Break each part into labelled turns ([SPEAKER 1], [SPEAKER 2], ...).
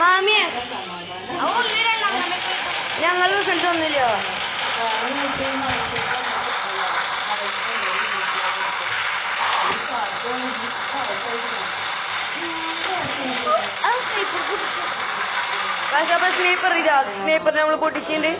[SPEAKER 1] മാമിയെ ഞങ്ങൾ result ഒന്നുമില്ലോ? Snapper ഇതാ, snapper നമ്മൾ പൊട്ടിച്ചിട്ടുണ്ട്.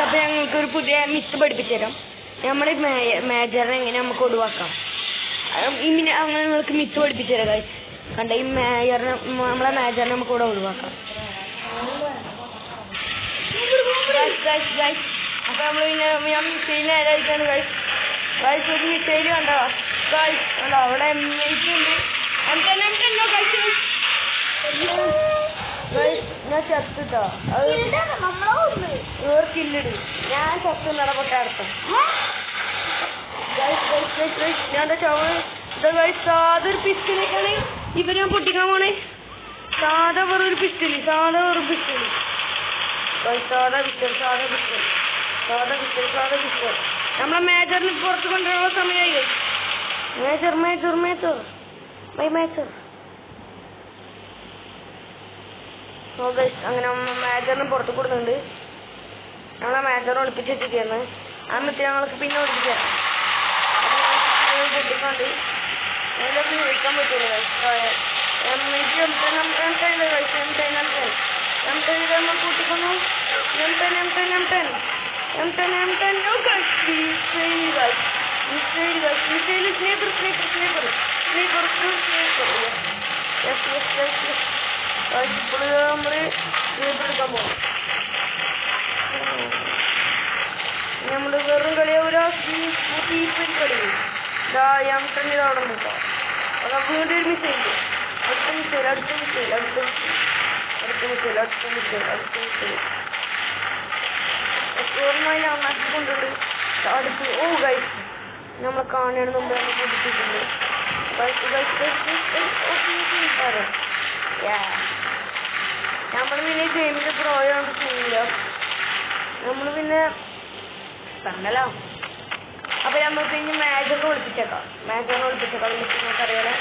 [SPEAKER 1] അപ്പൊ ഞങ്ങൾക്ക് ഒരു പുതിയ മിസ് പഠിപ്പിച്ചു തരാം. നമ്മുടെ മേജറിനെ എങ്ങനെ നമുക്ക് ഒഴിവാക്കാം ഇങ്ങനെ അങ്ങനെ നിങ്ങൾക്ക് മിസ് പഠിപ്പിച്ചു തരാം ഗൈസ്. കണ്ട ഈ നമ്മളെ മേജറിനെ നമുക്ക് ഇവിടെ ഒഴിവാക്കാം. അപ്പൊ നമ്മൾ പിന്നെ ഞാൻ മിസൈലിന് നേരായിട്ടാണ് ഗൈസ്. ഗൈസ് ഒരു മിസൈല് കണ്ടോ ഗൈസ്? കണ്ടോ അവിടെ ഉണ്ട്. ഞാൻ ചത്തിട്ടോ അത് കില്ലിട്. ഞാൻ ചത്ത് നടപെട്ട അർത്ഥം ഞാൻ സാധാ ഒരു പിസ്റ്റലിലേക്കാണ് ഇവര് ഞാൻ പൊട്ടിക്കാൻ പോണേ. സാധാ വെറൊരു പിസ്റ്റല്, സാധാ പിസ്റ്റൽ. നമ്മളെ മേജറിന് പുറത്ത് കൊണ്ടുവരാനുള്ള സമയമായി. മേജർ അങ്ങനെ മേജറിന് പുറത്ത് കൊടുക്കുന്നുണ്ട്. ഞങ്ങളെ മേജറിനെ ഒളിപ്പിച്ച് വെച്ചിരിക്കുകയാണ്. എന്നിട്ട് ഞങ്ങൾക്ക് പിന്നെ ഒളിപ്പിക്കാം പൊട്ടിക്കൊണ്ട് അതിലൊക്കെ വിളിക്കാൻ പറ്റുള്ളൂ. കൂട്ടിക്കൊന്നു ഇപ്പോൾ നമ്മള് എടുക്കാൻ പോകും. നമ്മള് വെറും കളിയ ഒരു കളി യംട്ടണിൽ അവിടെ ഉണ്ട്. അതാ വീണ്ടും ഒരു മിസൈൽ. അടുത്ത മിസൈൽ കൊണ്ടുണ്ട് അടുത്ത്. ഓ ഗൈസ് നമ്മളെ കാണുന്ന മുമ്പ് നമ്മൾ പൊട്ടിച്ചിട്ടുണ്ട്. നമ്മൾ പിന്നെ ഗെയിമിന്റെ പ്രോയാണ് ചെയ്യില്ല. നമ്മൾ പിന്നെ പറഞ്ഞല്ലോ. അപ്പൊ നമ്മൾക്ക് ഇനി മേജറിനെ ഒളിപ്പിച്ചേക്കാം. നിങ്ങൾക്കറിയാലോ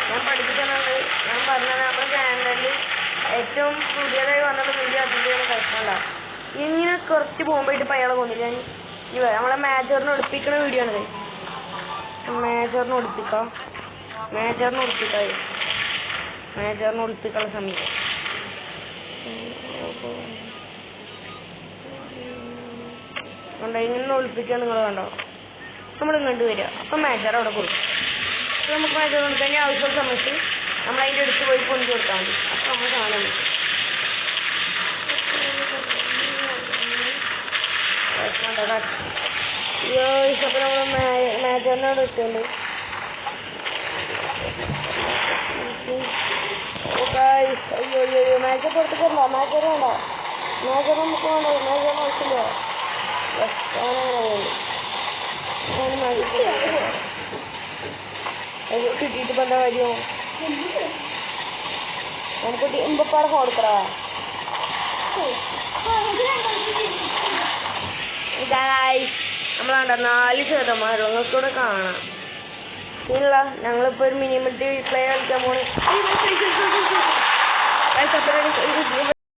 [SPEAKER 1] ഞാൻ പഠിപ്പിക്കുന്നത്. ഞാൻ പറഞ്ഞത് നമ്മുടെ ചാനലിൽ ഏറ്റവും പുതിയതായി വന്നത് വീഡിയോ അതിൻ്റെ കഴിക്കണ്ടാവും. ഇങ്ങനെ കുറച്ച് പോകുമ്പോയിട്ട് അയാളെ കൊന്നില്ല. നമ്മളെ മേജറിനെ ഒളിപ്പിക്കുന്ന വീഡിയോ ആണത്. മേജറിനെ ഒളിപ്പിക്കാനുള്ള സമയം. ഇങ്ങനെ ഒളിപ്പിക്കാൻ നിങ്ങൾ കണ്ടോ? നമ്മളിങ്ങോട്ട് വരിക. അപ്പൊ മേജർ അവിടെ കൊടുക്കും. അപ്പൊ നമുക്ക് മേജർ കൊടുക്കാൻ ആവശ്യമുള്ള സമയത്ത് നമ്മൾ അതിൻ്റെ അടുത്ത് പോയി കൊണ്ടു കൊടുത്താൽ മതി. അപ്പൊ നമ്മൾ കാണാൻ പറ്റും. അപ്പൊ നമ്മൾ മേജറിനെ അവിടെ ഇട്ടുണ്ട്. അയ്യോ മേജർ പുറത്തേക്ക് വരണ്ട. മേജർ നമുക്ക് വേണ്ട. മേജർ ആവശ്യമില്ല. കിട്ടിയിട്ട് ഇപ്പൊ എന്താ കാര്യമോ? നമുക്ക് ഇമ്പപ്പാടെ കൊടുക്കടാ. നമ്മളാണ്ട 4% നിങ്ങൾക്കൂടെ കാണാം. ഇല്ല ഞങ്ങളിപ്പോ ഒരു മിനിമം പ്ലേ കളിക്കാൻ പോണേ.